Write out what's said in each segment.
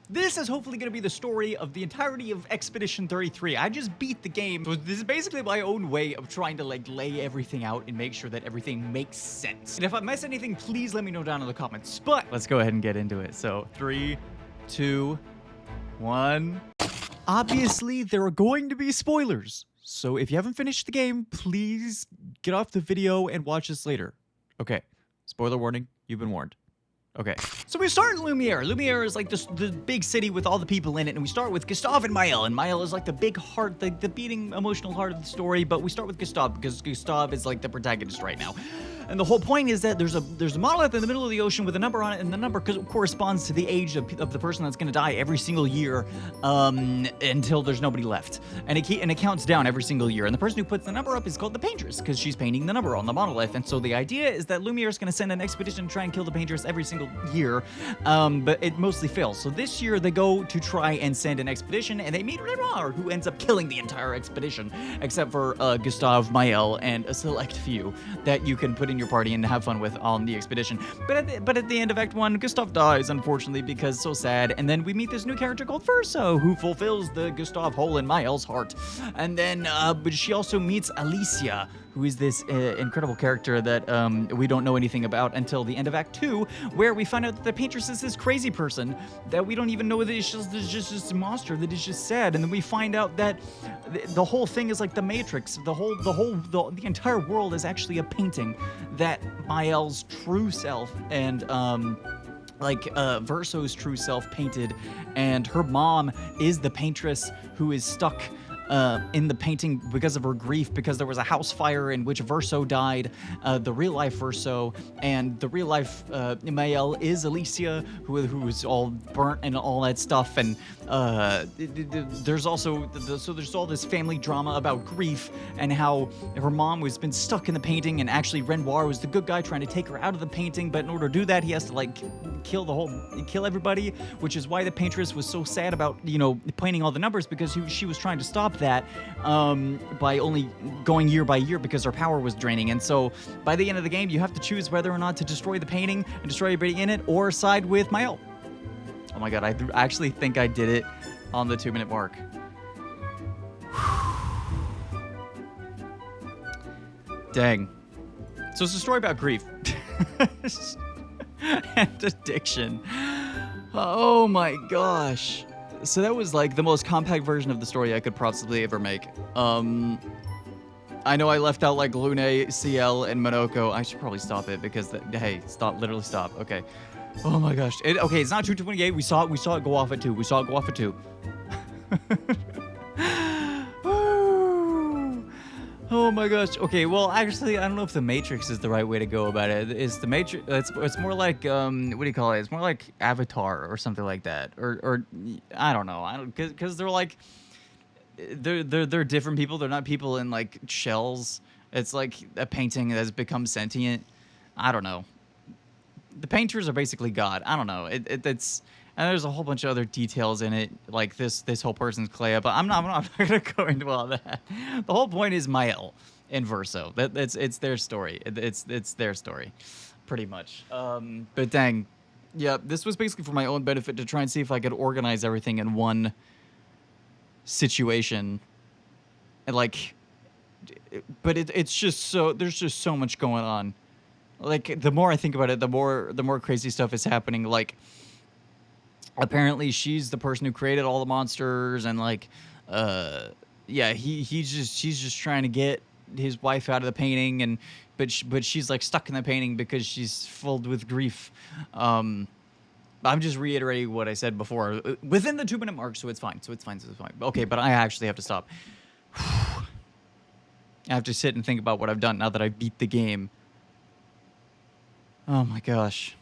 This is hopefully going to be the story of the entirety of Expedition 33. I just beat the game. So this is basically my own way of trying to like lay everything out and make sure that everything makes sense. And if I miss anything, please let me know down in the comments. But let's go ahead and get into it. So 3, 2, 1. Obviously, there are going to be spoilers. So if you haven't finished the game, please get off the video and watch this later. Okay. Spoiler warning. You've been warned. Okay, so we start in Lumiere. Lumiere is like the big city with all the people in it, and we start with Gustave and Maelle. And Maelle is like the big heart, the beating emotional heart of the story. But we start with Gustave because Gustave is like the protagonist right now. And the whole point is that there's a monolith in the middle of the ocean with a number on it, and the number corresponds to the age of the person that's going to die every single year until there's nobody left. And it counts down every single year. And the person who puts the number up is called the Paintress because she's painting the number on the monolith. And so the idea is that Lumiere is going to send an expedition to try and kill the Paintress every single year, but it mostly fails. So this year they go to try and send an expedition, and they meet Renoir, who ends up killing the entire expedition, except for Gustave, Maelle, and a select few that you can put in your party and have fun with on the expedition. But at the end of Act 1, Gustave dies, unfortunately, because so sad. And then we meet this new character called Verso, who fulfills the Gustave hole in Maelle's heart. And then, but she also meets Alicia, who is this incredible character that we don't know anything about until the end of Act 2, where we find out that the Paintress is this crazy person that we don't even know that it's just a monster that is just sad. And then we find out that the whole thing is like the Matrix. The entire world is actually a painting that Maelle's true self and Verso's true self painted, and her mom is the Paintress who is stuck in the painting because of her grief, because there was a house fire in which Verso died, the real life Verso, and the real life Maelle is Alicia, who is all burnt and all that stuff. And there's also there's all this family drama about grief and how her mom was been stuck in the painting, and actually Renoir was the good guy trying to take her out of the painting, but in order to do that he has to like kill everybody, which is why the Paintress was so sad about painting all the numbers, because she was trying to stop that by only going year by year because her power was draining. And so by the end of the game you have to choose whether or not to destroy the painting and destroy everybody in it, or side with Maelle. Oh my god, I actually think I did it on the 2-minute mark. Dang. So it's a story about grief and addiction. Oh my gosh. So that was like the most compact version of the story I could possibly ever make. I know I left out like Lune, CL, and Monoko. I should probably stop it because hey, literally stop. Okay. Oh my gosh. Okay, it's not 2:28. We saw it go off at 2. We saw it go off at 2. Oh my gosh. Okay, well, actually, I don't know if the Matrix is the right way to go about it. It's the Matrix. It's more like what do you call it? It's more like Avatar or something like that. Or I don't know. Because they're like they're different people. They're not people in like shells. It's like a painting that's become sentient. I don't know. The painters are basically God. I don't know. It's. And there's a whole bunch of other details in it, like this whole person's Clea, but I'm not gonna go into all that. The whole point is Maelle and Verso. It's their story. It's their story, pretty much. But dang, yeah, this was basically for my own benefit to try and see if I could organize everything in one situation, and like, but it's just so there's just so much going on. Like the more I think about it, the more crazy stuff is happening. Like, apparently she's the person who created all the monsters, and like yeah, she's just trying to get his wife out of the painting, and but she's like stuck in the painting because she's filled with grief. I'm just reiterating what I said before within the 2-minute mark, so it's fine. Okay, but I actually have to stop. I have to sit and think about what I've done now that I beat the game. Oh my gosh.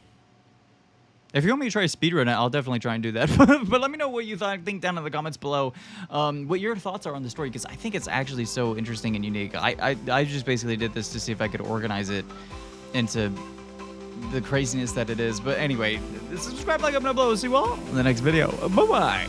If you want me to try to speedrun it, I'll definitely try and do that. But let me know what you think down in the comments below. What your thoughts are on the story, because I think it's actually so interesting and unique. I just basically did this to see if I could organize it into the craziness that it is. But anyway, subscribe, like, comment down below. See you all in the next video. Bye-bye.